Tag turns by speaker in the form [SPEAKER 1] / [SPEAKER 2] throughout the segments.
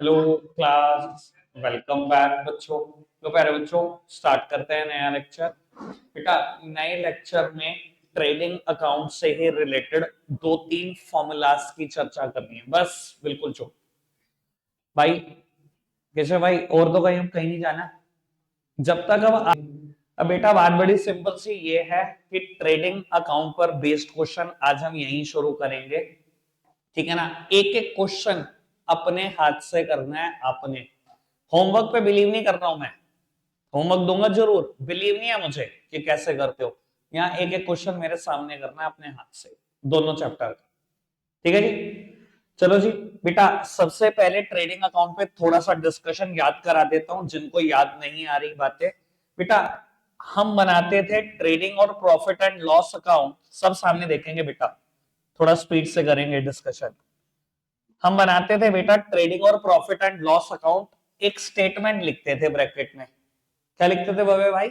[SPEAKER 1] Hello class. Welcome back बच्चों। तो प्यारे बच्चों, स्टार्ट करते हैं नया लेक्चर। बेटा, नए लेक्चर में ट्रेडिंग अकाउंट से ही रिलेटेड दो तीन फॉर्मूलाज की चर्चा करनी है, बस बिल्कुल चुप भाई। कैसे भाई? और तो कहीं नहीं जाना जब तक अब बेटा बात बड़ी सिंपल सी ये है कि ट्रेडिंग अकाउंट पर बेस्ड क्वेश्चन आज हम यहीं शुरू करेंगे। ठीक है ना? एक एक क्वेश्चन अपने हाथ से करना है आपने। होमवर्क पे बिलीव नहीं कर रहा हूं मैं। होमवर्क दूंगा जरूर, बिलीव नहीं है मुझे कि कैसे करते हो। यहाँ एक एक क्वेश्चन मेरे सामने करना है अपने हाथ से, दोनों चैप्टर का। ठीक है जी? चलो जी। बेटा, सबसे पहले ट्रेडिंग अकाउंट पे थोड़ा सा डिस्कशन याद करा देता हूं जिनको याद नहीं आ रही बातें। बेटा, हम बनाते थे ट्रेडिंग और प्रॉफिट एंड लॉस अकाउंट, सब सामने देखेंगे बेटा। थोड़ा स्पीड से करेंगे डिस्कशन। हम बनाते थे बेटा ट्रेडिंग और प्रॉफिट एंड लॉस अकाउंट, एक स्टेटमेंट लिखते थे ब्रैकेट में। क्या लिखते थे भव्य भाई?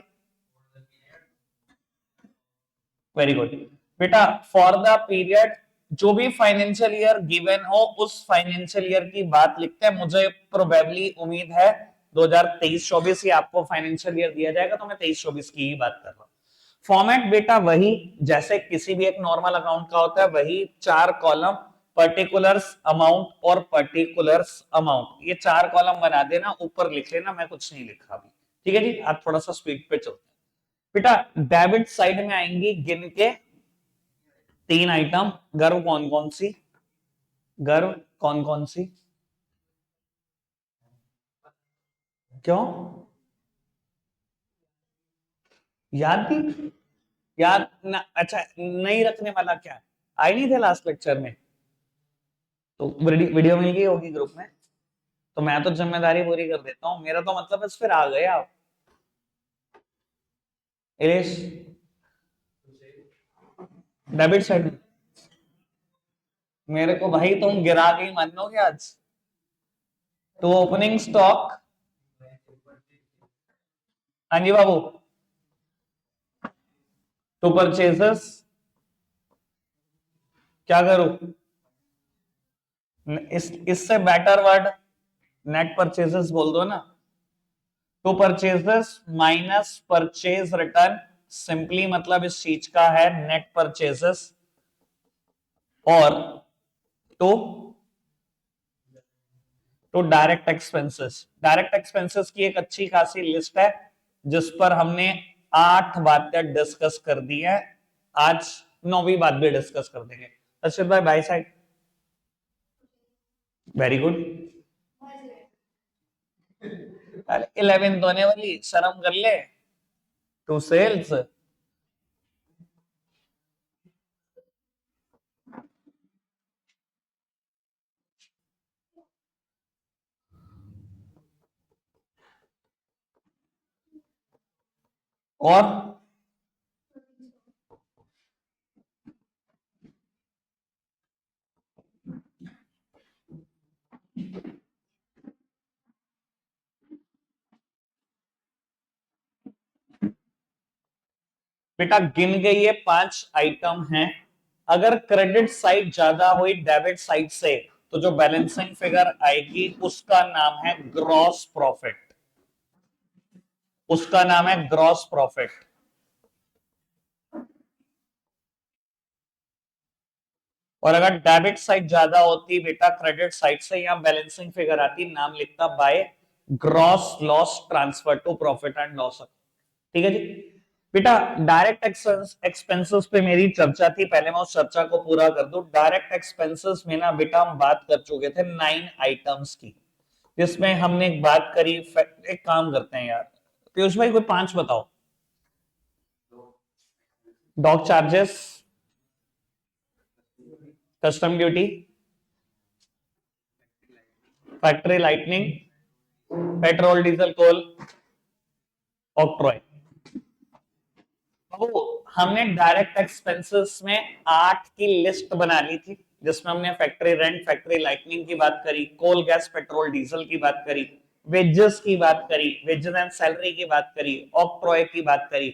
[SPEAKER 1] Very good. बेटा, फॉर द पीरियड, जो भी फाइनेंशियल ईयर गिवन हो उस फाइनेंशियल ईयर की बात लिखते हैं। मुझे प्रोबेबली उम्मीद है 2023-24 ही आपको फाइनेंशियल ईयर दिया जाएगा, तो मैं 23-24 की ही बात कर रहा हूं। फॉर्मेट बेटा वही जैसे किसी भी एक नॉर्मल अकाउंट का होता है, वही चार कॉलम, पर्टिकुलर्स अमाउंट और पर्टिकुलर्स अमाउंट, ये चार कॉलम बना देना, ऊपर लिख लेना, मैं कुछ नहीं लिखा अभी। ठीक है जी? आप थोड़ा सा स्पीड पे चलते हैं। बेटा, डेबिट साइड में आएंगी गिन के तीन आइटम। गर्व कौन कौन सी? गर्व कौन कौन सी? क्यों? याद नहीं? याद ना? अच्छा, नहीं रखने वाला क्या? आई नहीं थे लास्ट लेक्चर में? तो वीडियो मिल गई होगी ग्रुप में। तो मैं तो जिम्मेदारी पूरी कर देता हूँ, मेरा तो मतलब बस फिर आ गए आप। इलेश, डेबिट साइड मेरे को भाई तुम गिरा के ही मानोगे आज। तो ओपनिंग स्टॉक। हाँ जी बाबू। To purchases. क्या करूं? इससे बेटर वर्ड नेट परचेजेस बोल दो ना। To purchases minus purchase return, simply मतलब इस चीज का है नेट परचेजेस। और to to direct expenses. Direct expenses की एक अच्छी खासी लिस्ट है जिस पर हमने 8 बातें डिस्कस कर दी है। आज 9वीं बात भी डिस्कस कर देंगे। अर्षित भाई बाई साइड। Very good. अरे 11th होने वाली, शर्म कर ले। To sales. और बेटा गिन के ये 5 आइटम हैं। अगर क्रेडिट साइड ज्यादा हुई डेबिट साइड से, तो जो बैलेंसिंग फिगर आएगी उसका नाम है ग्रॉस प्रॉफिट। उसका नाम है ग्रॉस प्रॉफिट। और अगर डेबिट साइड ज्यादा होती बेटा क्रेडिट साइड से, यहां बैलेंसिंग फिगर आती, नाम लिखता by gross loss transfer to profit and loss. ठीक है जी? बेटा, डायरेक्ट एक्सपेंसेस पे मेरी चर्चा थी, पहले मैं उस चर्चा को पूरा कर दूं। डायरेक्ट एक्सपेंसेस में ना बेटा हम बात कर चुके थे 9 आइटम्स की, जिसमें हमने एक बात करी। एक काम करते हैं यार, पीयूष भाई कोई 5 बताओ। Dock charges, custom duty, factory lightning, petrol diesel coal, octroi. तो हमने डायरेक्ट एक्सपेंसेस में 8 की लिस्ट बना ली थी, जिसमें हमने फैक्ट्री रेंट, फैक्ट्री लाइटनिंग की बात करी, कोल गैस पेट्रोल डीजल की बात करी, वेजेस की बात करी, वेजेस एंड सैलरी की बात करी, ऑक्ट्रॉय की बात करी,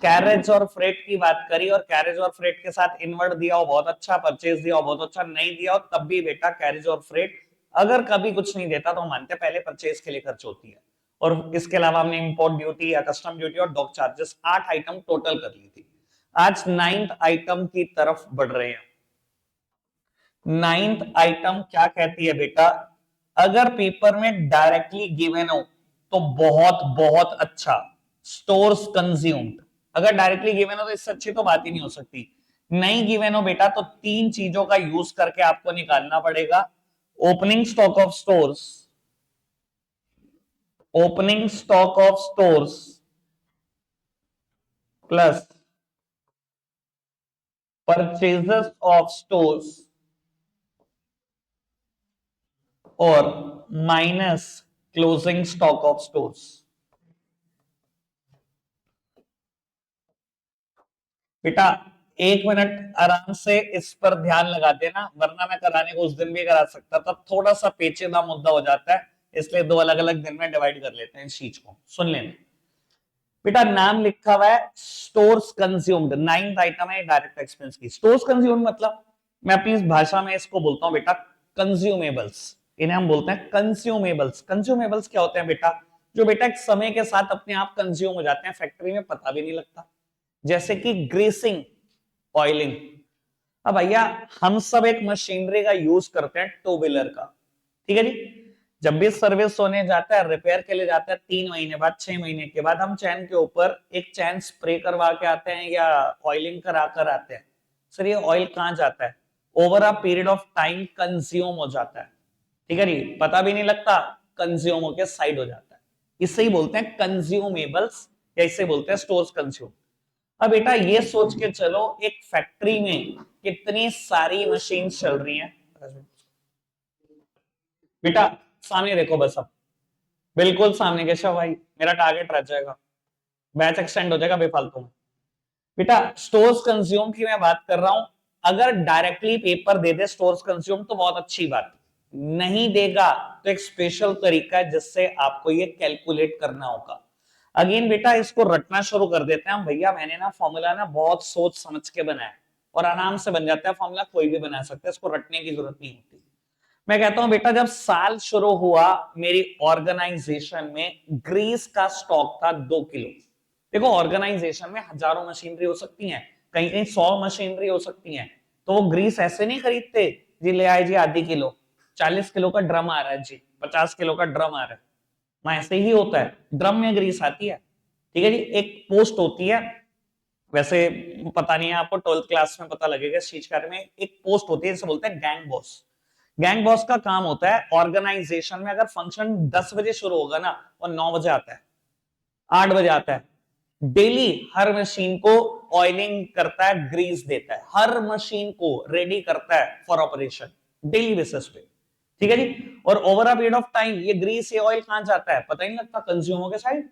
[SPEAKER 1] कैरेज और फ्रेट की बात करी। और कैरेज और फ्रेट के साथ इनवर्ड दिया हो बहुत अच्छा, परचेज दिया हो बहुत अच्छा, नहीं दिया हो तब भी बेटा कैरेज और फ्रेट अगर कभी कुछ नहीं देता तो हम मानते हैं पहले परचेज के लिए खर्च होती है। और इसके अलावा हमने इंपोर्ट ड्यूटी या कस्टम ड्यूटी और डॉक चार्जेस 8 आइटम टोटल कर ली थी। आज 9th आइटम की तरफ बढ़ रहे हैं। 9th आइटम क्या कहती है बेटा, अगर पेपर में डायरेक्टली गिवन हो तो बहुत बहुत अच्छा, स्टोर्स कंज्यूम्ड। अगर डायरेक्टली गिवन हो तो इससे अच्छी तो बात ही नहीं हो सकती। नहीं गिवन हो बेटा तो तीन चीजों का यूज करके आपको निकालना पड़ेगा। Opening stock of stores, opening stock of stores plus purchases of stores और minus closing stock of stores. बेटा 1 मिनट आराम से इस पर ध्यान लगा देना, वरना मैं कराने को उस दिन भी करा सकता था, थोड़ा सा पेचीदा मुद्दा हो जाता है, इसलिए दो अलग अलग दिन में डिवाइड कर लेते हैं इस चीज को। सुन लेना बेटा, नाम लिखा हुआ है स्टोर्स कंज्यूम्ड, 9th आइटम है डायरेक्ट एक्सपेंस की। स्टोर्स कंज्यूम्ड मतलब मैं अपनी इस भाषा में इसको बोलता हूं बेटा कंज्यूमेबल्स। इन्हें हम बोलते हैं कंज्यूमेबल्स। कंज्यूमेबल्स क्या होते हैं बेटा, जो बेटा एक समय के साथ अपने आप कंज्यूम हो जाते हैं, फैक्ट्री में पता भी नहीं लगता। जैसे कि ग्रीसिंग, ऑयलिंग। अब भैया हम सब एक मशीनरी का यूज करते हैं, टू व्हीलर का, ठीक है जी। जब भी सर्विस होने जाता है, रिपेयर के लिए जाता है, 3 महीने बाद, 6 महीने के बाद हम चैन के ऊपर एक चैन स्प्रे करवा के आते हैं या ऑयलिंग करा कर आते हैं। सर ये ऑयल कहां जाता है, over a period of time consume हो जाता है, ठीक है जी, पता भी नहीं लगता, कंज्यूम होकर साइड हो जाता है। इसे ही बोलते हैं कंज्यूमेबल्स या इसे बोलते हैं स्टोर्स कंज्यूम। अब बेटा ये सोच के चलो, एक फैक्ट्री में कितनी सारी मशीन चल रही हैं। बेटा सामने देखो बस, अब बिल्कुल सामने, केशव भाई मेरा टारगेट रह जाएगा, बैच एक्सटेंड हो जाएगा बेफालतू में। बेटा स्टोर्स कंज्यूम की मैं बात कर रहा हूं। अगर डायरेक्टली पेपर दे दे स्टोर्स कंज्यूम तो बहुत अच्छी बात, नहीं देगा तो एक स्पेशल तरीका है जिससे आपको ये कैलकुलेट करना होगा। अगेन बेटा इसको रटना शुरू कर देते हैं हम। भैया मैंने ना फॉर्मूला ना बहुत सोच समझ के बनाया और आराम से बन जाता है फॉर्मूला, कोई भी बना सकता है, इसको रटने की जरूरत नहीं होती। मैं कहता हूं बेटा जब साल शुरू हुआ मेरी ऑर्गेनाइजेशन में ग्रीस का स्टॉक था 2 किलो। देखो ऑर्गेनाइजेशन में हजारों मशीनरी हो सकती हैं, कहीं कहीं 100 मशीनरी हो सकती हैं, तो वो ग्रीस ऐसे नहीं खरीदते जी ले आए जी आधी किलो, 40 किलो का ड्रम आ रहा है जी, 50 किलो का ड्रम आ रहा है, वहां ऐसे ही होता है, ड्रम में ग्रीस आती है, ठीक है जी। एक पोस्ट होती है, वैसे पता नहीं है आपको, 12th क्लास में पता लगेगा इस चीज के बारे में। एक पोस्ट होती है जिसे बोलते हैं गैंग बॉस। गैंग बॉस का काम होता है ऑर्गेनाइजेशन में अगर फंक्शन 10 बजे शुरू होगा ना और 9 बजे आता है, 8 बजे आता है, डेली हर मशीन को ऑयलिंग करता है, ग्रीस देता है, हर मशीन को रेडी करता है फॉर ऑपरेशन डेली बेसिस पे, ठीक है जी। और over a period of time ये ग्रीस ये ऑयल कहां जाता है पता ही नहीं लगता, कंज्यूमर के साइड,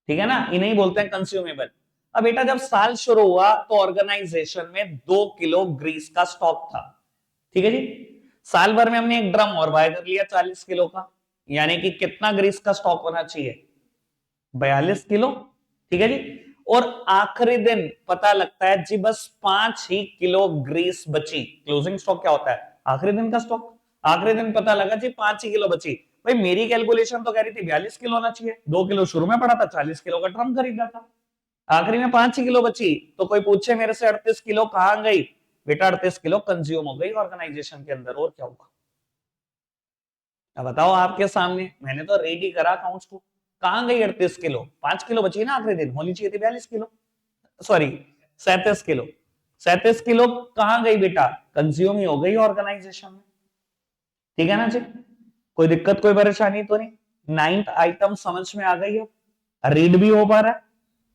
[SPEAKER 1] ठीक है ना, इन्हें बोलते हैं कंज्यूमेबल। अब बेटा जब साल शुरू हुआ तो ऑर्गेनाइजेशन में 2 किलो ग्रीस का स्टॉक था, ठीक है जी। साल भर में हमने एक ड्रम और बाय कर लिया 40 किलो का, यानी कि कितना ग्रीस का स्टॉक होना चाहिए, 42 किलो, ठीक है जी। और आखिरी दिन पता लगता है जी बस 5 ही किलो ग्रीस बची। क्लोजिंग स्टॉक क्या होता है, आखिरी दिन का स्टॉक। आखिरी दिन पता लगा जी 5 ही किलो बची। भाई मेरी कैलकुलेशन तो कह रही थी 42 किलो होना चाहिए, 2 किलो शुरू में पड़ा था, 40 किलो का ड्रम खरीदा था, आखिरी में 5 ही किलो बची। तो कोई पूछे मेरे से 38 किलो कहां गई, बेटा 38 किलो कंज्यूम हो गई ऑर्गेनाइजेशन के अंदर, और क्या होगा। अब बताओ आपके सामने, मैंने तो रेडी करा अकाउंट्स को, कहां गई 38 किलो, 5 किलो बची ना, आखिरी दिन होनी चाहिए थी 42 किलो, सॉरी 37 किलो। 37 किलो कहां गई बेटा, कंज्यूम ही हो गई ऑर्गेनाइजेशन में, ठीक है ना जी। कोई दिक्कत कोई परेशानी तो नहीं, 9th आइटम समझ में आ गई है, रीड भी हो पा रहा है,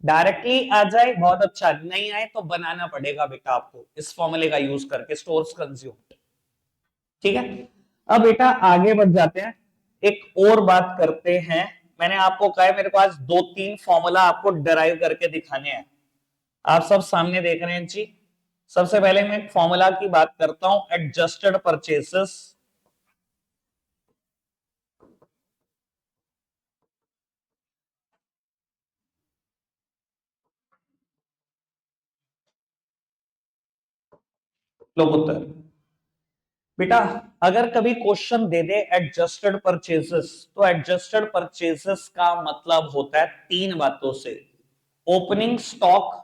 [SPEAKER 1] डायरेक्टली आ जाए बहुत अच्छा, नहीं आए तो बनाना पड़ेगा बेटा आपको इस फॉर्मूले का यूज करके, स्टोर्स कंज्यूम, ठीक है। अब बेटा आगे बढ़ जाते हैं, एक और बात करते हैं। मैंने आपको कहा है मेरे पास 2-3 फॉर्मूला आपको डराइव करके दिखाने हैं, आप सब सामने देख रहे हैं जी। सबसे पहले मैं एक फॉर्मूला की बात करता हूं, एडजस्टेड परचेसेस लो पुत्र। बेटा अगर कभी क्वेश्चन दे दे एडजस्टेड परचेसेस, तो एडजस्टेड परचेसेस का मतलब होता है तीन बातों से, opening stock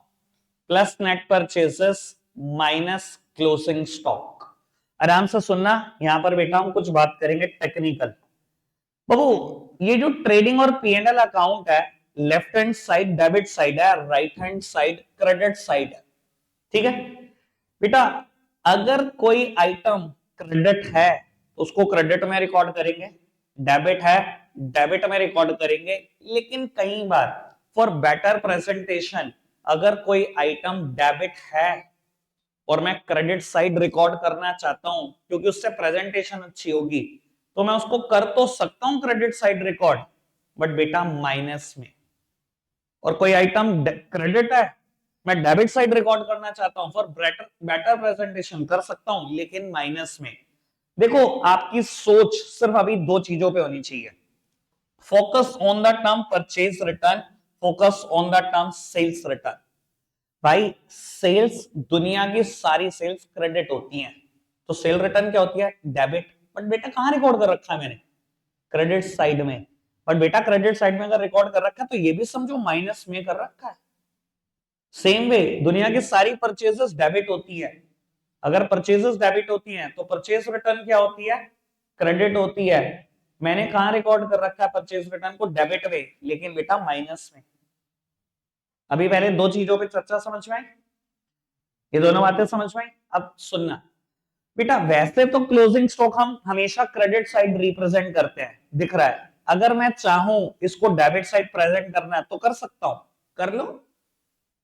[SPEAKER 1] plus net purchases minus closing stock. आराम से सुनना, यहां पर बेटा हम कुछ बात करेंगे टेक्निकल। बाबू ये जो ट्रेडिंग और पीएनएल अकाउंट है, left hand side debit side है, right hand side credit side है, ठीक है बेटा। अगर कोई आइटम क्रेडिट है तो उसको क्रेडिट में रिकॉर्ड करेंगे, डेबिट है डेबिट में रिकॉर्ड करेंगे। लेकिन कई बार फॉर बेटर प्रेजेंटेशन, अगर कोई आइटम डेबिट है और मैं क्रेडिट साइड रिकॉर्ड करना चाहता हूं क्योंकि उससे प्रेजेंटेशन अच्छी होगी, तो मैं उसको कर तो सकता हूं क्रेडिट साइड रिकॉर्ड, बट बेटा माइनस में। और कोई आइटम क्रेडिट है, मैं डेबिट साइड रिकॉर्ड करना चाहता हूं फॉर बेटर बेटर प्रेजेंटेशन, कर सकता हूं लेकिन माइनस में। देखो आपकी सोच सिर्फ अभी दो चीजों पे होनी चाहिए, focus on the term purchase return, focus on the term sales return. भाई सेल्स, दुनिया की सारी सेल्स क्रेडिट होती हैं, तो सेल रिटर्न क्या होती है, डेबिट। बट बेटा कहां रिकॉर्ड कर रखा है मैंने, क्रेडिट साइड में। बट बेटा क्रेडिट साइड में अगर रिकॉर्ड कर रखा है तो ये भी समझो माइनस में कर रखा है। सेम वे दुनिया की सारी परचेजेस डेबिट होती है, अगर परचेजेस डेबिट होती हैं तो परचेज रिटर्न क्या होती है, क्रेडिट होती है। मैंने कहां रिकॉर्ड कर रखा है परचेज रिटर्न को, डेबिट में, लेकिन बेटा माइनस में। अभी पहले दो चीजों पे चर्चा समझ में आई, ये दोनों बातें समझ में आई। अब सुनना बेटा, वैसे तो क्लोजिंग स्टॉक हम हमेशा क्रेडिट साइड रिप्रेजेंट करते हैं, दिख रहा है। अगर मैं चाहूं इसको डेबिट साइड प्रेजेंट करना है तो कर सकता हूं, कर लो।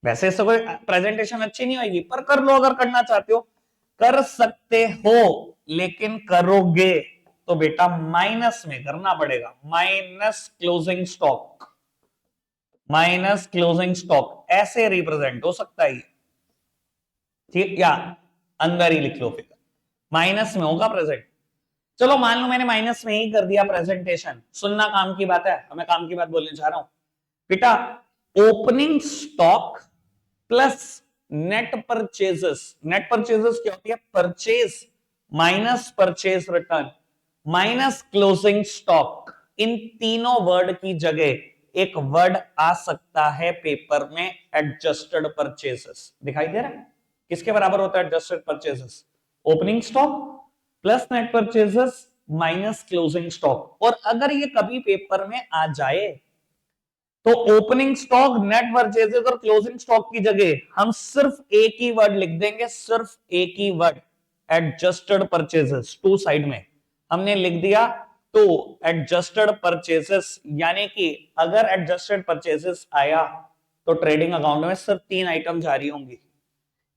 [SPEAKER 1] वैसे इससे कोई प्रेजेंटेशन अच्छी नहीं होगी, पर कर लो, अगर करना चाहते हो कर सकते हो। लेकिन करोगे तो बेटा माइनस में करना पड़ेगा, minus closing stock, minus closing stock ऐसे रिप्रेजेंट हो सकता है, ठीक, या अंदर ही लिख लो फिर, माइनस में होगा प्रेजेंट। चलो मान लो मैंने माइनस में ही कर दिया प्रेजेंटेशन, सुनना काम की बात है, मैं काम की बात बोलने जा रहा हूं बेटा। Opening stock plus net purchases, net purchases क्या होती है, purchase minus purchase return minus closing stock. इन तीनों वर्ड की जगह एक वर्ड आ सकता है पेपर में, एडजस्टेड परचेजेस। दिखाई दे रहा है किसके बराबर होता है adjusted purchases, opening stock plus net purchases minus closing stock. और अगर ये कभी पेपर में आ जाए तो ओपनिंग स्टॉक, नेट परचेजेस और क्लोजिंग स्टॉक की जगह हम सिर्फ एक ही वर्ड लिख देंगे, सिर्फ एक ही word, adjusted purchases. To side में हमने लिख दिया तो एडजस्टेड परचेजेस, यानी कि अगर एडजस्टेड परचेजेस आया तो ट्रेडिंग अकाउंट में सिर्फ तीन आइटम जारी होंगी,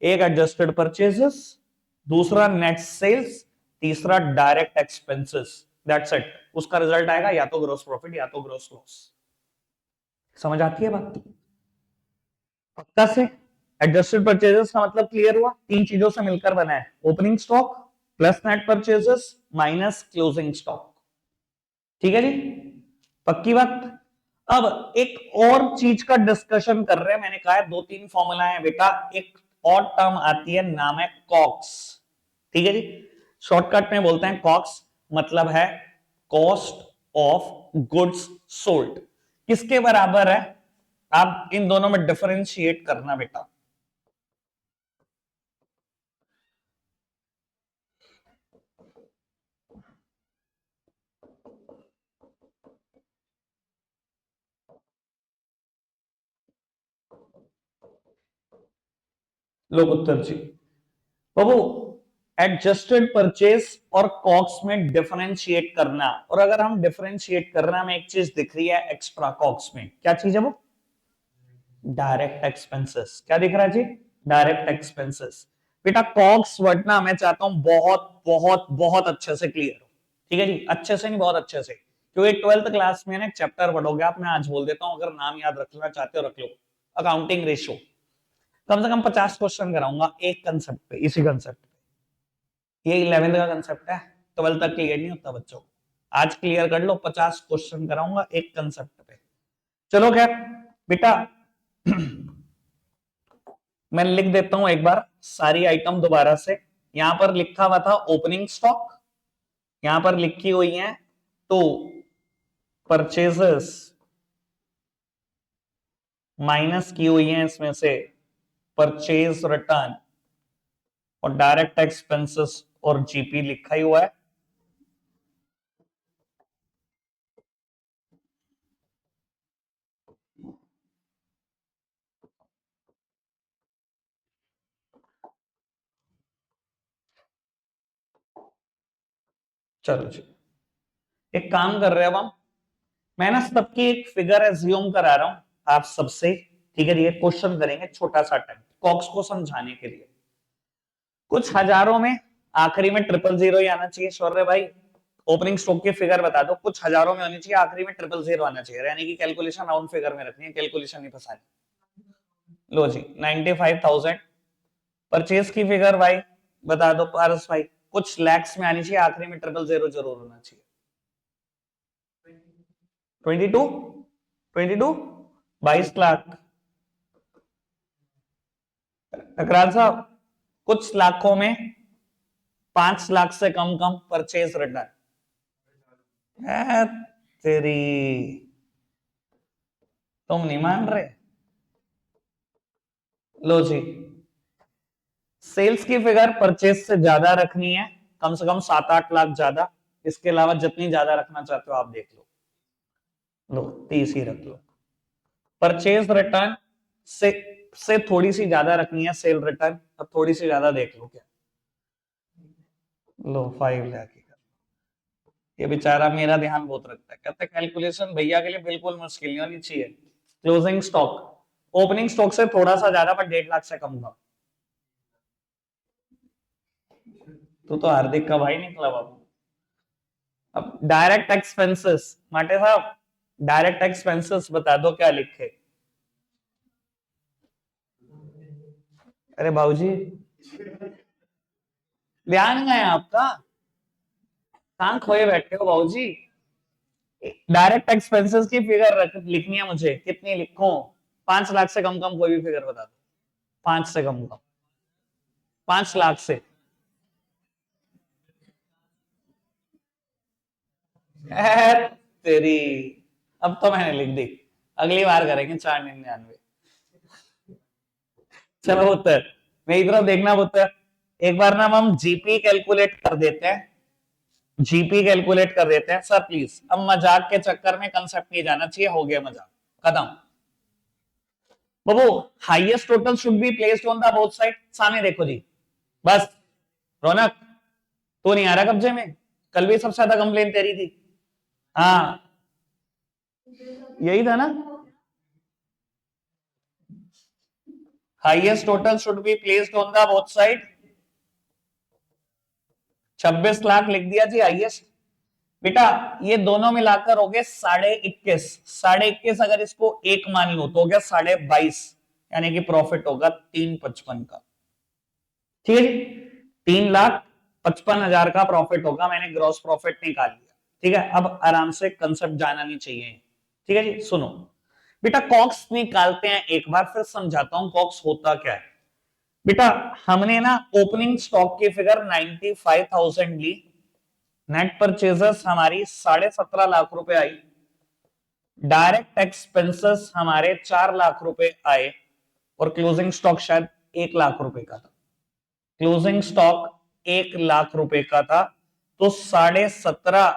[SPEAKER 1] एक एडजस्टेड परचेजेस, दूसरा नेट सेल्स, तीसरा डायरेक्ट एक्सपेंसेस। That's it. उसका रिजल्ट आएगा या तो ग्रोस प्रॉफिट या तो ग्रोस लॉस। समझ आती है बात पक्का से? एडजस्टेड परचेजेस का मतलब क्लियर हुआ, तीन चीजों से मिलकर बना है, opening stock plus net purchases minus closing stock. ठीक है जी, पक्की बात। अब एक और चीज का डिस्कशन कर रहे हैं, मैंने कहा है दो तीन फॉर्मूला है बेटा, एक और टर्म आती है, नाम है कॉक्स। ठीक है जी, शॉर्टकट में बोलते हैं कॉक्स, मतलब है कॉस्ट ऑफ गुड्स सोल्ड। किसके बराबर है, आप इन दोनों में डिफरेंशिएट करना बेटा। लोग उत्तर जी बाबू, एडजस्टेड परचेज और कॉक्स में डिफरेंशिएट करना, और अगर हम डिफरेंशिएट करना में एक चीज दिख रही है एक्स्ट्रा कॉक्स में, क्या चीज है वो, डायरेक्ट एक्सपेंसेस। क्या दिख रहा है जी, डायरेक्ट एक्सपेंसेस। बेटा कॉक्स वर्ड ना मैं चाहता हूं बहुत बहुत बहुत अच्छे से क्लियर हो, ठीक है जी, अच्छे से नहीं बहुत अच्छे से, क्योंकि ट्वेल्थ क्लास में ना चैप्टर पढ़ोगे आप, मैं आज बोल देता हूं, अगर नाम याद रखना चाहते हो रख लो, अकाउंटिंग रेशियो। कम से कम 50 क्वेश्चन कराऊंगा एक कंसेप्ट पे, इसी कंसेप्ट पे। ये 11th का कंसेप्ट है, 12th तक क्लियर नहीं होता बच्चों, आज क्लियर कर लो, 50 क्वेश्चन कराऊंगा एक कंसेप्ट पे। चलो खैर बेटा मैं लिख देता हूं एक बार सारी आइटम दोबारा से, यहां पर लिखा हुआ था ओपनिंग स्टॉक, यहां पर लिखी हुई है तो परचेजेस माइनस की हुई है इसमें से परचेज रिटर्न, और डायरेक्ट एक्सपेंसेस और जीपी लिखा ही हुआ है। चलो जी, एक काम कर रहे हैं अब हम, मैं ना सबकी एक फिगर एज्यूम करा रहा हूं आप सबसे, ठीक है? ये क्वेश्चन करेंगे छोटा सा टाइम कॉक्स को समझाने के लिए। कुछ हजारों में आखिरी में 000 ही आना चाहिए शौर्य भाई। ओपनिंग स्टॉक की फिगर बता दो, कुछ हजारों में होनी चाहिए, आखिरी में 000 आना चाहिए, यानी कि कैलकुलेशन राउंड फिगर में रखनी है, कैलकुलेशन नहीं फंसानी। लो जी 95,000। परचेज की फिगर भाई बता दो पारस भाई, कुछ लैक्स में आनी चाहिए, आखिरी में 000 जरूर होना चाहिए। 22 22 22 लाख। टकराल साहब कुछ लाखों में 5 लाख से कम कम परचेज रिटर्न है तेरी, तुम नहीं मान रहे। लो जी, सेल्स की फिगर परचेज से ज्यादा रखनी है, कम से कम 7-8 लाख ज्यादा, इसके अलावा जितनी ज्यादा रखना चाहते हो आप देख लो। लो 30 ही रख लो। परचेज रिटर्न से थोड़ी सी ज्यादा रखनी है सेल रिटर्न, अब थोड़ी सी ज्यादा देख लो क्या। लो 5 लाख। ये बेचारा मेरा ध्यान बहुत रखता है, कहते कैलकुलेशन भैया के लिए बिल्कुल मुश्किल नहीं होनी चाहिए। क्लोजिंग स्टॉक ओपनिंग स्टॉक से थोड़ा सा ज्यादा पर 1.5 लाख से कम का। तो हार्दिक का भाई निकला बाबू। अब डायरेक्ट एक्सपेंसेस माटे साहब, डायरेक्ट एक्सपेंसेस बता दो क्या लिखे। अरे भाऊजी ध्यान है आपका, कहां खोए बैठे हो भाऊजी। डायरेक्ट एक्सपेंसेस की फिगर लिखनी है मुझे, कितनी लिखूं? 5 लाख से कम कम कोई भी फिगर बता दो, 5 से कम कम, 5 लाख से। तेरी, अब तो मैंने लिख दी, अगली बार करेंगे 499। चलो उत्तर मेरी तरफ देखना पुत्र, एक बार ना हम जीपी कैलकुलेट कर देते हैं, जीपी कैलकुलेट कर देते हैं सर प्लीज। अब मजाक के चक्कर में कंसेप्ट नहीं जाना चाहिए, हो गया मजाक खत्म। बाबू highest total should be placed on the both side, सामने देखो जी बस। रौनक तो नहीं आ रहा कब्जे में, कल भी सबसे ज्यादा कंप्लेन तेरी थी। हाँ यही था ना, highest total should be placed on the both side. 26 lakh लिख दिया जी हाईएस्ट। बेटा ये दोनों मिलाकर हो गए 21.5, 21.5 अगर इसको एक मान लो तो हो गया 22.5, यानी कि प्रॉफिट होगा 355 का। ठीक है जी, 3,55,000 का प्रॉफिट होगा, मैंने ग्रॉस प्रॉफिट निकाल लिया। ठीक है, अब आराम से कंसेप्ट जाना नहीं चाहिए। ठीक है जी, सुनो बेटा, कॉक्स निकालते हैं, एक बार फिर समझाता हूं कॉक्स होता क्या है। बेटा हमने ना ओपनिंग स्टॉक की फिगर 95,000 ली, नेट परचेजेस हमारी 17.5 लाख रुपए आई, डायरेक्ट एक्सपेंसेस हमारे 4 लाख रुपए आए, और क्लोजिंग स्टॉक शायद 1 लाख रुपए का था। क्लोजिंग स्टॉक 1 लाख रुपए का था, तो 17.5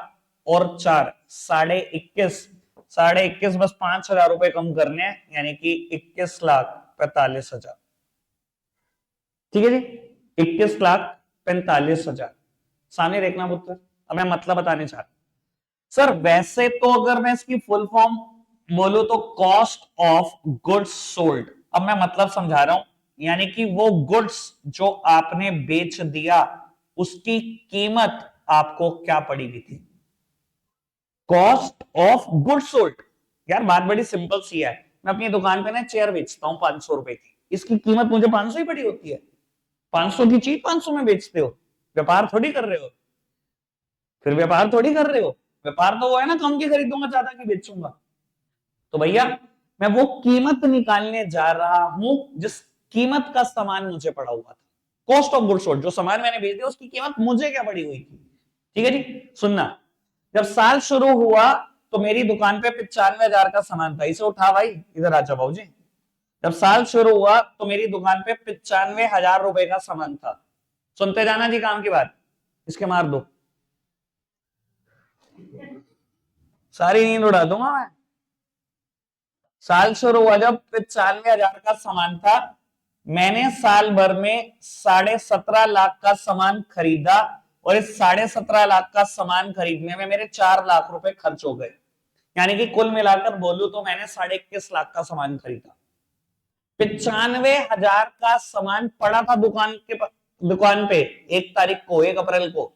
[SPEAKER 1] और 4 21.5, 21.5 बस 5,000 रुपए कम करने हैं, यानी कि 21,45,000। ठीक है जी, 21,45,000 सामने देखना पुत्र। अब मैं मतलब बताने चाह रहा हूं सर, वैसे तो अगर मैं इसकी फुल फॉर्म बोलूं तो कॉस्ट ऑफ गुड्स सोल्ड। अब मैं मतलब समझा रहा हूं, यानी कि वो गुड्स जो आपने बेच दिया उसकी कीमत आपको क्या पड़ी हुई थी, कॉस्ट ऑफ गुड्स सोल्ड। यार बात बड़ी सिंपल सी है, मैं अपनी दुकान पे ना चेयर बेचता हूं 500 रुपए की, इसकी कीमत मुझे 500 ही पड़ी होती है। 500 की चीज 500 में बेचते हो, व्यापार थोड़ी कर रहे हो, फिर व्यापार थोड़ी कर रहे हो। व्यापार तो वो है ना, कम की खरीदूंगा ज्यादा की बेचूंगा। तो भैया मैं वो कीमत निकालने जा रहा हूं जिस कीमत का सामान मुझे पड़ा हुआ था। कॉस्ट ऑफ गुड्स सोल्ड, जो सामान मैंने बेच दिया उसकी कीमत मुझे क्या पड़ी हुई थी। ठीक है जी, सुनना, जब साल शुरू हुआ तो मेरी दुकान पे 95,000 का सामान था। इसे उठा भाई, इधर आ जाओ भाऊजी। जब साल शुरू हुआ तो मेरी दुकान पे 95,000 रुपए का सामान था। सुनते जाना जी काम की बात, इसके मार दो, सारी नींद उड़ा दूंगा मैं। साल शुरू हुआ जब 95,000 का सामान था, मैंने साल भर में 17.5 लाख का सामान खरीदा और इस 17.5 लाख का सामान खरीदने में मेरे 4 लाख रुपए खर्च हो गए। यानी कि कुल मिलाकर बोलूं तो मैंने 21.5 लाख का सामान खरीदा। 95,000 का सामान पड़ा था दुकान पे 1 तारीख को, 1 अप्रैल को।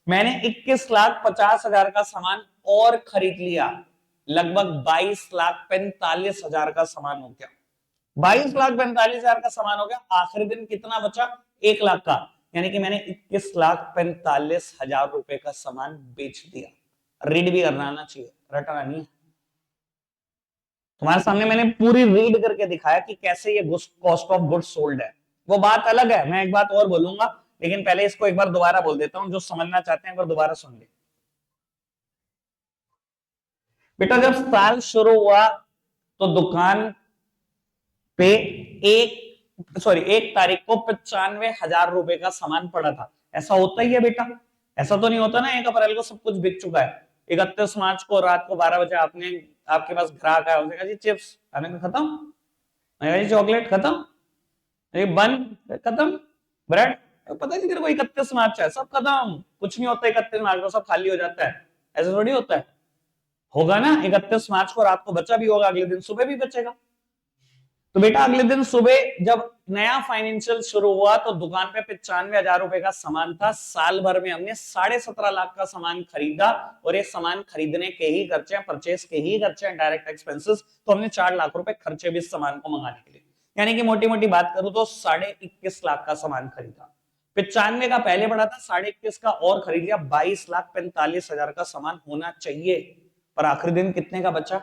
[SPEAKER 1] मैंने 21,50,000 का सामान और खरीद लिया, लगभग 22,45,000 का सामान हो गया। 22,45,000 का सामान हो गया। आखिरी दिन कितना बचा? 1 लाख का। यानी कि मैंने 21,45,000 रुपए का सामान बेच दिया। रीड भी करना आना चाहिए, रटना नहीं है। तुम्हारे सामने मैंने पूरी रीड करके दिखाया कि कैसे ये कॉस्ट ऑफ गुड्स सोल्ड है। वो बात अलग है, मैं एक बात और बोलूंगा, लेकिन पहले इसको एक बार दोबारा बोल देता हूं, जो समझना चाहते हैं एक बार दोबारा सुन ले। बेटा जब साल शुरू हुआ तो दुकान पे 1 तारीख को 95,000 रुपए का सामान पड़ा था। ऐसा होता ही है बेटा, ऐसा तो नहीं होता ना 1 अप्रैल को सब कुछ बिक चुका है। 31 मार्च को रात को 12 बजे आपके पास ग्राहक आया, उसने कहा जी चिप्स खाने का खत्म, मैंने कहा जी चॉकलेट खत्म, बन खत्म, ब्रेड, पता नहीं तेरे को 31 मार्च है सब खत्म। कुछ नहीं होता 31 मार्च को, सब खाली हो जाता है, ऐसा थोड़ी होता है। होगा ना 31 मार्च को रात को बचा भी होगा, अगले दिन सुबह भी बचेगा। तो बेटा अगले दिन सुबह जब नया फाइनेंशियल शुरू हुआ तो दुकान पे 95,000 रुपए का सामान था। साल भर में हमने 17.5 लाख का सामान खरीदा और ये सामान खरीदने के ही खर्चे, परचेस के ही खर्चे, डायरेक्ट एक्सपेंसेस, तो हमने 4 लाख रुपए खर्चे भी इस सामान को मंगाने के लिए। यानी कि मोटी मोटी बात करूं तो 21.5 लाख का सामान खरीदा। 95 का पहले बढ़ा था, 21.5 का और खरीद लिया। 22,45,000 का सामान होना चाहिए, पर आखिरी दिन कितने का बचा?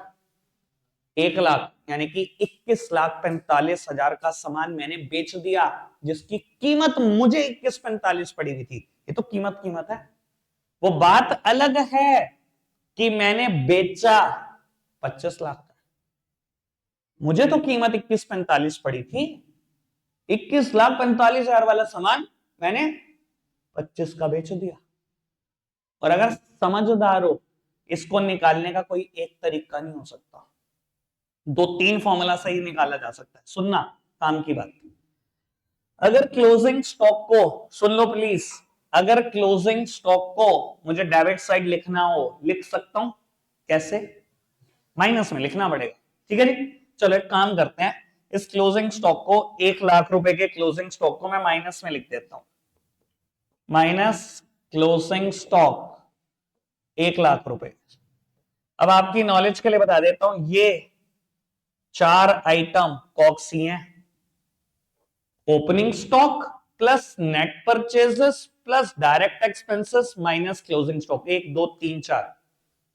[SPEAKER 1] 1 लाख। यानी कि 21,45,000 का सामान मैंने बेच दिया, जिसकी कीमत मुझे 21,45 पड़ी हुई थी। ये तो कीमत है। वो बात अलग है कि मैंने बेचा 25 लाख का, मुझे तो कीमत 21,45 पड़ी थी। 21,45,000 वाला सामान मैंने 25 का बेच दिया। और अगर समझदार हो, इसको निकालने का कोई एक तरीका नहीं हो सकता, 2-3 फॉर्मूला से ही निकाला जा सकता है। सुनना काम की बात, अगर क्लोजिंग स्टॉक को, सुन लो प्लीज, अगर क्लोजिंग स्टॉक को मुझे डेबिट साइड लिखना हो, लिख सकता हूं। कैसे? माइनस में लिखना पड़ेगा। ठीक है जी, चलो एक काम करते हैं, इस क्लोजिंग स्टॉक को, 1 लाख रुपए के क्लोजिंग स्टॉक को मैं माइनस में लिख देता हूं। माइनस क्लोजिंग स्टॉक 1 लाख रुपए। अब आपकी नॉलेज के लिए बता देता हूं, ये 4 आइटम कॉक्सी हैं। Opening stock plus net purchases plus direct expenses minus closing stock, 1 2 3 4,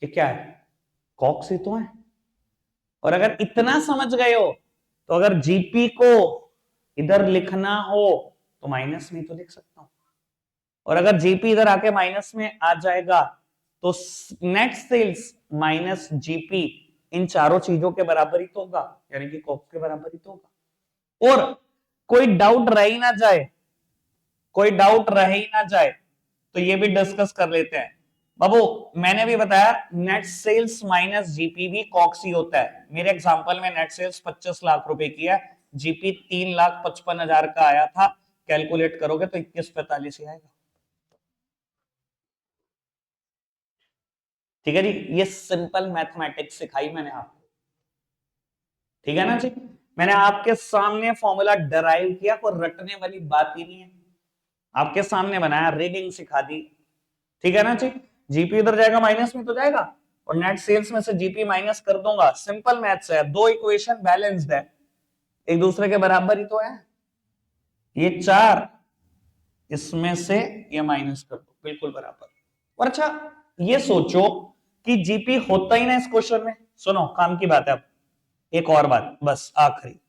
[SPEAKER 1] ये क्या है? कॉक्सी तो है। और अगर इतना समझ गए हो तो अगर जीपी को इधर लिखना हो तो माइनस में तो लिख सकता हूं, और अगर जीपी इधर आके माइनस में आ जाएगा तो नेट सेल्स माइनस जीपी इन चारों चीजों के बराबर ही तो होगा, यानी कि कॉक्स के बराबर ही तो होगा। और कोई डाउट रह ही ना जाए, कोई डाउट रह ही ना जाए तो ये भी डिस्कस कर लेते हैं। बाबू मैंने भी बताया नेट सेल्स माइनस जीपी भी कॉक्स ही होता है। मेरे एग्जांपल में नेट सेल्स 25 लाख रुपए की है, जीपी 3,55,000 का आया था, कैलकुलेट करोगे तो 21,45 ही आएगा। ठीक है जी, ये सिंपल मैथमेटिक्स सिखाई मैंने आपको। ठीक है ना जी, मैंने आपके सामने फॉर्मूला डराइव किया, कोई रटने वाली बात ही नहीं है, आपके सामने बनाया, रीडिंग सिखा दी। ठीक है ना जी, जीपी इधर जाएगा माइनस में तो जाएगा, और नेट सेल्स में से जीपी माइनस कर दूंगा। सिंपल मैथ्स है, दो इक्वेशन बैलेंस्ड है, एक दूसरे के बराबर ही तो है। ये 4, इसमें से ये माइनस कर दो, बिल्कुल बराबर। और अच्छा ये सोचो कि जीपी होता ही ना इस क्वेश्चन में। सुनो काम की बात है, अब एक और बात बस आखिरी,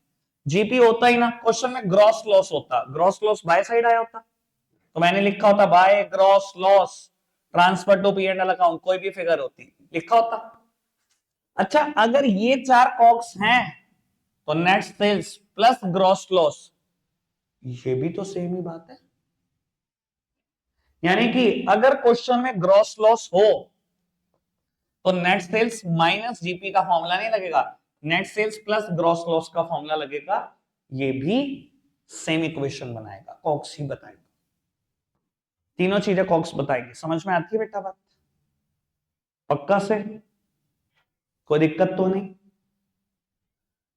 [SPEAKER 1] जीपी होता ही ना, क्वेश्चन में ग्रॉस लॉस होता, ग्रॉस लॉस बाय साइड आया होता, तो मैंने लिखा होता by gross loss transfer to P and L account, कोई भी फिगर होती लिखा होता। अच्छा अगर ये चार कॉग्स हैं तो net sales plus gross loss, ये भी तो सेम ही बात है। यानी कि अगर क्वेश्चन में ग्रॉस लॉस हो तो नेट सेल्स माइनस जीपी का फॉर्मूला नहीं लगेगा, net sales plus gross loss का फॉर्मूला लगेगा, ये भी सेम इक्वेशन बनाएगा, कॉक्स ही बताएगा, तीनों चीजें कॉक्स बताएगी। समझ में आती है बेटा बात? पक्का से? कोई दिक्कत तो नहीं?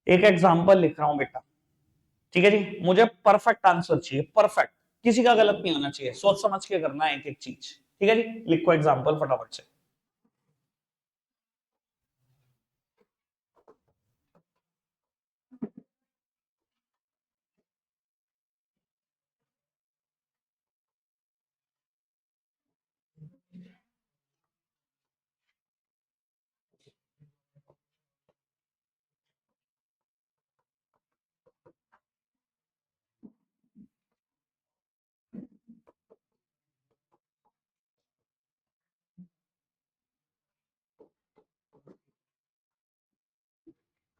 [SPEAKER 1] एक एग्जांपल लिख रहा हूं बेटा, ठीक है जी, मुझे परफेक्ट आंसर चाहिए, परफेक्ट, किसी का गलत नहीं होना चाहिए, सोच समझ के करना है एक एक चीज, ठीक है जी। लिखो एग्जांपल फटाफट से।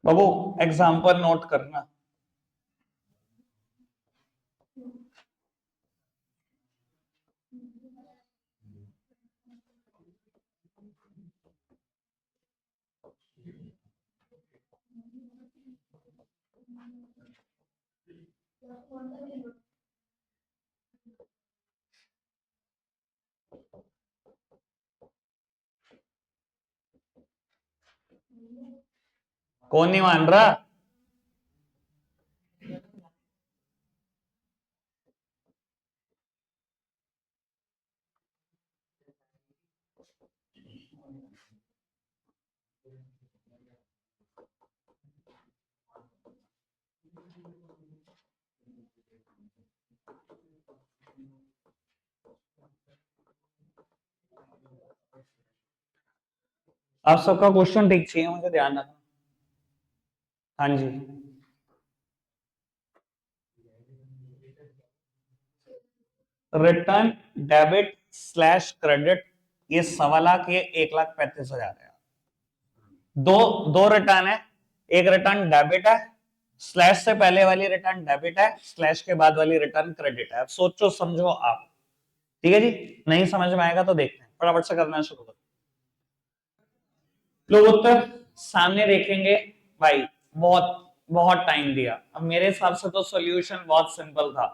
[SPEAKER 1] बाबू एग्जांपल नोट करना। कौन नहीं मान रहा? आप सबका क्वेश्चन ठीक चाहिए, मुझे ध्यान रखना। हाँ जी, रिटर्न डेबिट स्लैश क्रेडिट, ये 1.25 लाख, ये 1,35,000 है। दो दो रिटर्न है, एक रिटर्न डेबिट है, स्लैश से पहले वाली रिटर्न डेबिट है, स्लैश के बाद वाली रिटर्न क्रेडिट है। अब सोचो समझो आप, ठीक है जी। नहीं समझ में आएगा तो देखते हैं, फटाफट से करना शुरू करो। लोग उत्तर सामने देखेंगे भाई, बहुत बहुत टाइम दिया, अब मेरे हिसाब से तो सॉल्यूशन बहुत सिंपल था।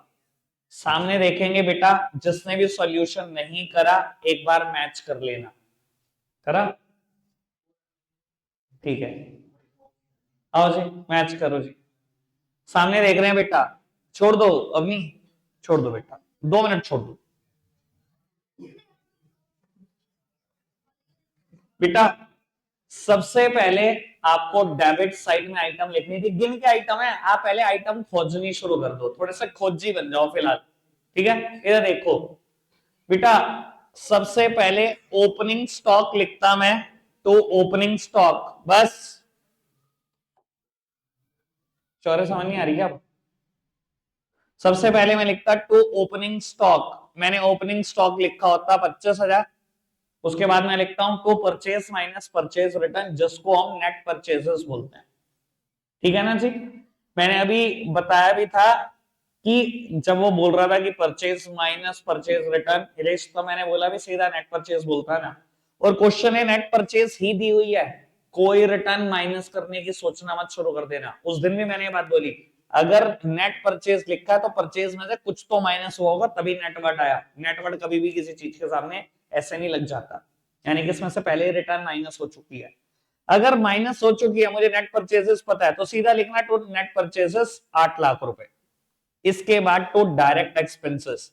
[SPEAKER 1] सामने देखेंगे बेटा, जिसने भी सॉल्यूशन नहीं करा एक बार मैच कर लेना, करा? ठीक है, आओ जी मैच करो जी। सामने देख रहे हैं बेटा, छोड़ दो अवनी, छोड़ दो बेटा, 2 मिनट छोड़ दो बेटा। सबसे पहले आपको डेबिट साइड में आइटम लिखनी थी, गिन के आइटम है, आप पहले आइटम खोजनी शुरू कर दो, थोड़े से खोजी बन जाओ फिलहाल, ठीक है। इधर देखो बेटा, सबसे पहले ओपनिंग स्टॉक लिखता मैं, तो ओपनिंग स्टॉक, बस। चौरे समझ नहीं आ रही क्या? सबसे पहले मैं लिखता टू ओपनिंग स्टॉक, मैंने ओपनिंग स्टॉक लिखा होता 25,000। उसके बाद मैं लिखता हूं to purchase minus purchase return, जिसको हम नेट परचेजेस बोलते हैं, ठीक है ना जी। मैंने अभी बताया भी था कि जब वो बोल रहा था कि परचेज माइनस परचेज रिटर्न, तो मैंने बोला भी सीधा नेट परचेज बोलता है ना, और क्वेश्चन है नेट परचेज ही दी हुई है, कोई रिटर्न माइनस करने की सोचना मत शुरू कर देना। उस दिन भी मैंने ये बात बोली, अगर नेट परचेज लिखा है तो परचेज में से कुछ तो माइनस हुआ होगा तभी नेटवर्ड आया, नेटवर्ड कभी भी किसी चीज के सामने ऐसे नहीं लग जाता, यानी कि इसमें से पहले रिटर्न माइनस हो चुकी है। अगर माइनस हो चुकी है, मुझे नेट परचेजेस पता है, तो सीधा लिखना टू नेट परचेजेस 8 लाख रुपए। इसके बाद टू डायरेक्ट एक्सपेंसेस,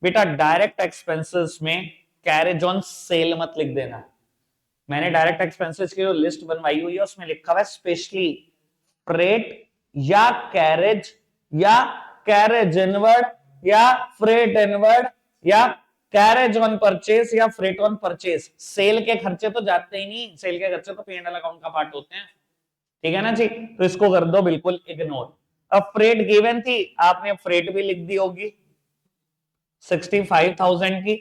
[SPEAKER 1] बेटा डायरेक्ट एक्सपेंसेस में कैरेज ऑन सेल मत लिख देना। मैंने डायरेक्ट एक्सपेंसेस की जो लिस्ट बनवाई हुई है उसमें लिखा हुआ है स्पेशली फ्रेट या कैरेज या कैरेज इनवर्ड या फ्रेट इनवर्ड या कैरेज ऑन परचेस या फ्रेट ऑन परचेस। सेल के खर्चे तो जाते ही नहीं, सेल के खर्चे तो P&L अकाउंट का पार्ट होते हैं, ठीक है ना जी। तो इसको कर दो बिल्कुल इग्नोर। अब फ्रेट गिवन थी, आपने फ्रेट भी लिख दी होगी 65,000 की।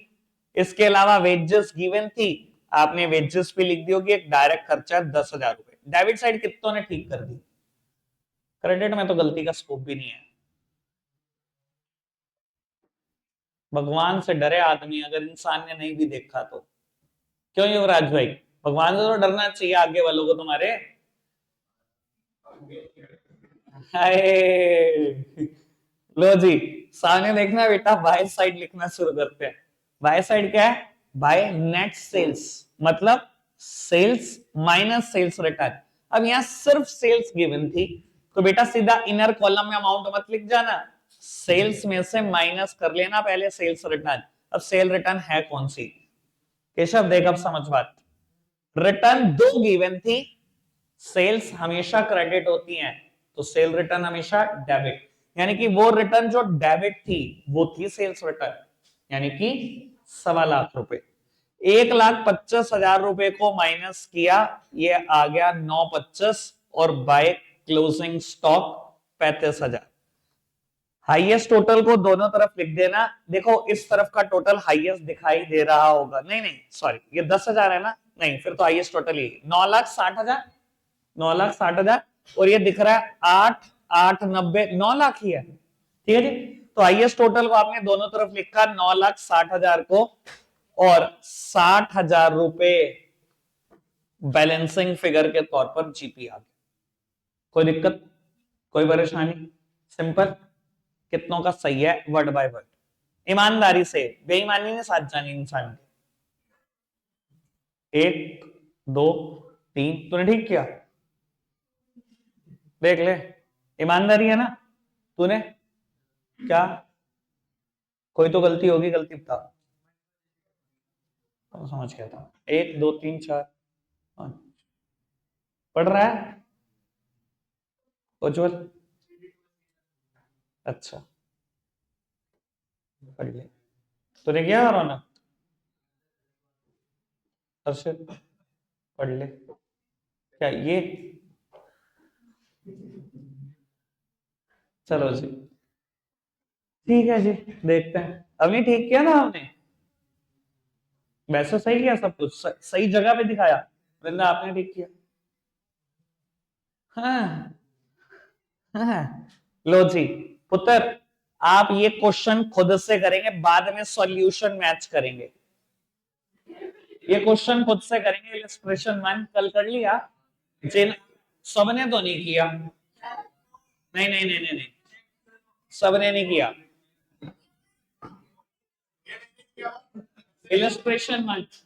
[SPEAKER 1] इसके अलावा वेजेस गिवन थी, आपने वेजेस भी लिख दी होगी। एक डायरेक्ट खर्चा 10,000 रुपए। डेबिट साइड कितनों ने ठीक कर दी, क्रेडिट में तो गलती का स्कोप भी नहीं है। भगवान से डरे आदमी, अगर इंसान ने नहीं भी देखा तो। क्यों युवराज भाई, भगवान से तो डरना चाहिए आगे वालों को तुम्हारे। हाय, लो जी, सामने देखना बेटा, बाय साइड लिखना शुरू करते हैं। बाय साइड क्या है, बाय नेट सेल्स, मतलब सेल्स माइनस सेल्स रिटर्न। अब यहां सिर्फ सेल्स गिवन थी, तो बेटा सीधा इनर कॉलम में अमाउंट मत लिख जाना, सेल्स में से माइनस कर लेना पहले सेल्स रिटर्न। अब सेल रिटर्न है कौन सी, केशव देख अब समझ बात। रिटर्न दो गिवन थी, सेल्स हमेशा क्रेडिट होती हैं, तो सेल रिटर्न हमेशा डेबिट। यानी कि वो रिटर्न जो डेबिट थी वो थी सेल्स रिटर्न, यानी कि 1,25,000 रुपए। 1,25,000 रुपए को माइनस किया, ये आ गया 925, और by closing stock 35,000। Highest total को दोनों तरफ लिख देना। देखो इस तरफ का टोटल हाईएस्ट दिखाई दे रहा होगा, नहीं नहीं सॉरी, ये 10,000 है ना, नहीं फिर तो हाईएस्ट टोटल ही 9,60,000, 9,60,000, और ये दिख रहा है 8,890, 9 लाख ही है, ठीक है जी। तो हाईएस्ट टोटल को आपने दोनों तरफ लिखा 9,60,000 को, और 60,000 रुपए बैलेंसिंग फिगर के तौर पर जीपी आ गया। कोई दिक्कत, कोई परेशानी, सिंपल। कितनों का सही है वर्ड बाय वर्ड, ईमानदारी से, बेईमानी ने साथ जानी इंसान के। 1 2 3, तूने ठीक किया, देख ले, ईमानदारी है ना। तूने क्या, कोई तो गलती होगी, गलती बता। तो समझ गया था, 1 2 3 4 5। पढ़ रहा है उज्जवल, अच्छा पढ़ ले। तूने क्या रौनक, अर्षद पढ़ ले, क्या ये, चलो जी ठीक है जी, देखते हैं। अभी ठीक किया ना हमने, वैसे सही किया सब कुछ, सही जगह पे दिखाया, वरना आपने ठीक किया। हाँ हाँ, लो जी पुत्र, आप ये क्वेश्चन खुद से करेंगे, बाद में सॉल्यूशन मैच करेंगे। ये क्वेश्चन खुद से करेंगे, इलस्ट्रेशन 1 कल कर लिया, जिन सबने तो नहीं किया, नहीं नहीं नहीं नहीं नहीं, सबने नहीं किया। इलस्ट्रेशन 1,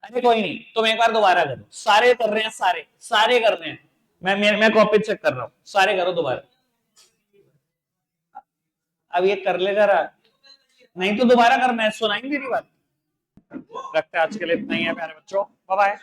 [SPEAKER 1] अरे कोई नहीं, तुम एक बार दोबारा करो, सारे कर रहे हैं, सारे सारे कर रहे हैं, मैं कॉपी चेक कर रहा हूं, सारे करो दोबारा। अब ये कर ले जरा, नहीं तो दोबारा कर, मैं सुनाई तेरी बात। रखते हैं आज के लिए इतना ही है प्यारे बच्चों, बाय बाय।